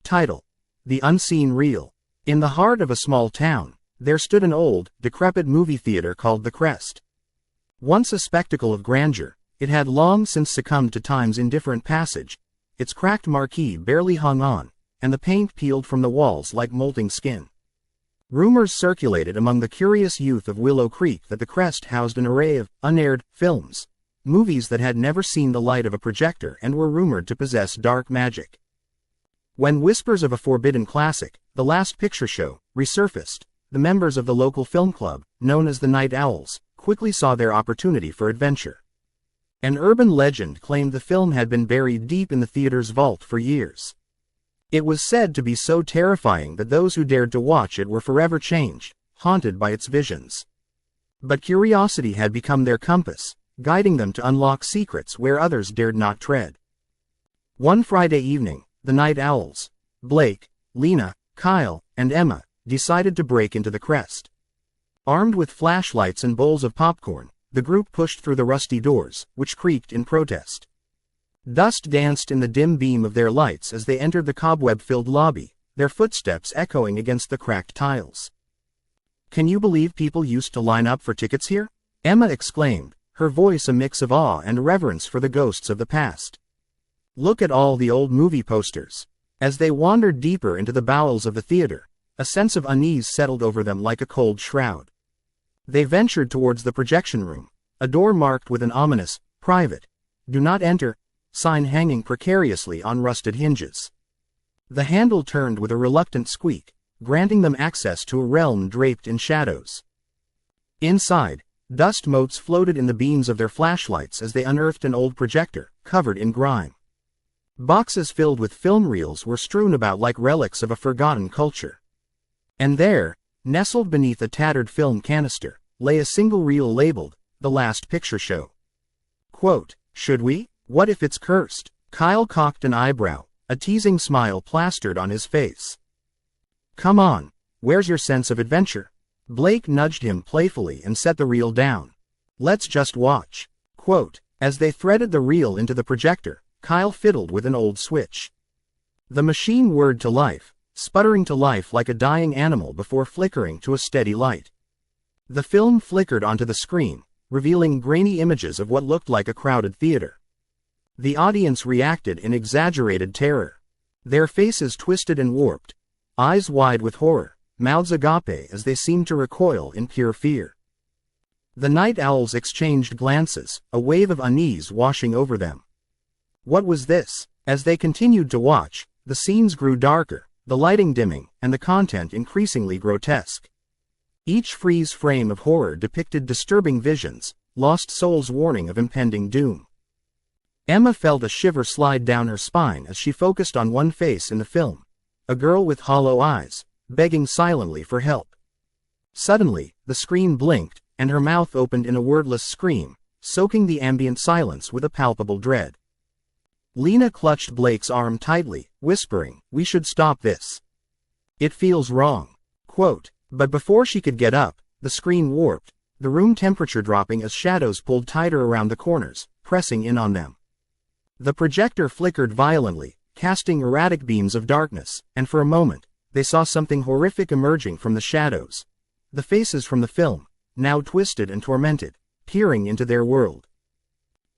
Title: The Unseen Reel. In the heart of a small town, there stood an old, decrepit movie theater called the Crest. Once a spectacle of grandeur, it had long since succumbed to time's indifferent passage. Its cracked marquee barely hung on, and the paint peeled from the walls like molting skin. Rumors circulated among the curious youth of Willow Creek that the Crest housed an array of unaired films, movies that had never seen the light of a projector and were rumored to possess dark magic. When whispers of a forbidden classic, The Last Picture Show, resurfaced, the members of the local film club, known as the Night Owls, quickly saw their opportunity for adventure. An urban legend claimed the film had been buried deep in the theater's vault for years. It was said to be so terrifying that those who dared to watch it were forever changed, haunted by its visions. But curiosity had become their compass, guiding them to unlock secrets where others dared not tread. One Friday evening, the Night Owls, Blake, Lena, Kyle, and Emma, decided to break into the Crest. Armed with flashlights and bowls of popcorn, the group pushed through the rusty doors, which creaked in protest. Dust danced in the dim beam of their lights as they entered the cobweb-filled lobby, their footsteps echoing against the cracked tiles. "Can you believe people used to line up for tickets here?" Emma exclaimed, her voice a mix of awe and reverence for the ghosts of the past. "Look at all the old movie posters." As they wandered deeper into the bowels of the theater, a sense of unease settled over them like a cold shroud. They ventured towards the projection room, a door marked with an ominous, "Private, Do Not Enter" sign hanging precariously on rusted hinges. The handle turned with a reluctant squeak, granting them access to a realm draped in shadows. Inside, dust motes floated in the beams of their flashlights as they unearthed an old projector, covered in grime. Boxes filled with film reels were strewn about like relics of a forgotten culture. And there, nestled beneath a tattered film canister, lay a single reel labeled, "The Last Picture Show." Quote, "Should we? What if it's cursed?" Kyle cocked an eyebrow, a teasing smile plastered on his face. "Come on, where's your sense of adventure?" Blake nudged him playfully and set the reel down. "Let's just watch." Quote, as they threaded the reel into the projector, Kyle fiddled with an old switch. The machine whirred to life, sputtering to life like a dying animal before flickering to a steady light. The film flickered onto the screen, revealing grainy images of what looked like a crowded theater. The audience reacted in exaggerated terror. Their faces twisted and warped, eyes wide with horror, mouths agape as they seemed to recoil in pure fear. The Night Owls exchanged glances, a wave of unease washing over them. What was this? As they continued to watch, the scenes grew darker, the lighting dimming, and the content increasingly grotesque. Each freeze frame of horror depicted disturbing visions, lost souls' warning of impending doom. Emma felt a shiver slide down her spine as she focused on one face in the film, a girl with hollow eyes, begging silently for help. Suddenly, the screen blinked, and her mouth opened in a wordless scream, soaking the ambient silence with a palpable dread. Lena clutched Blake's arm tightly, whispering, "We should stop this. It feels wrong." Quote, but before she could get up, the screen warped, the room temperature dropping as shadows pulled tighter around the corners, pressing in on them. The projector flickered violently, casting erratic beams of darkness, and for a moment, they saw something horrific emerging from the shadows. The faces from the film, now twisted and tormented, peering into their world.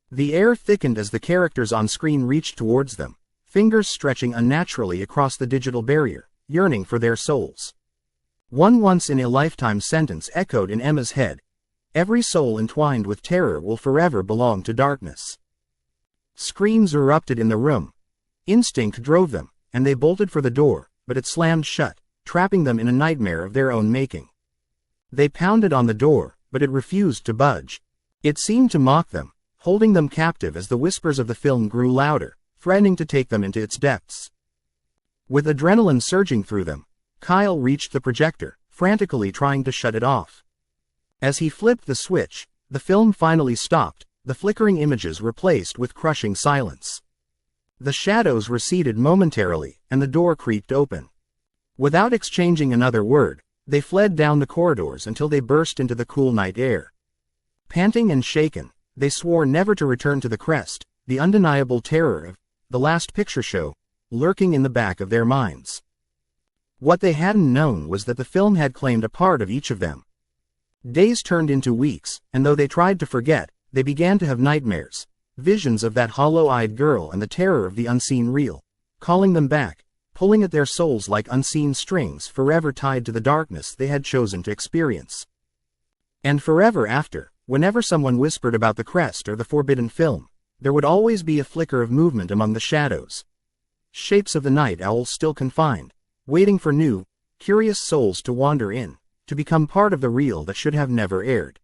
The air thickened as the characters on screen reached towards them, fingers stretching unnaturally across the digital barrier, yearning for their souls. One once-in-a-lifetime sentence echoed in Emma's head, "Every soul entwined with terror will forever belong to darkness." Screams erupted in the room. Instinct drove them, and they bolted for the door, but it slammed shut, trapping them in a nightmare of their own making. They pounded on the door, but it refused to budge. It seemed to mock them, holding them captive as the whispers of the film grew louder, threatening to take them into its depths. With adrenaline surging through them, Kyle reached the projector, frantically trying to shut it off. As he flipped the switch, the film finally stopped, the flickering images replaced with crushing silence. The shadows receded momentarily, and the door creaked open. Without exchanging another word, they fled down the corridors until they burst into the cool night air. Panting and shaken, they swore never to return to the Crest, the undeniable terror of The Last Picture Show, lurking in the back of their minds. What they hadn't known was that the film had claimed a part of each of them. Days turned into weeks, and though they tried to forget, they began to have nightmares, visions of that hollow-eyed girl and the terror of the unseen real, calling them back, pulling at their souls like unseen strings forever tied to the darkness they had chosen to experience. And forever after, whenever someone whispered about the Crest or the forbidden film, there would always be a flicker of movement among the shadows. Shapes of the night owls still confined, waiting for new, curious souls to wander in, to become part of the real that should have never aired.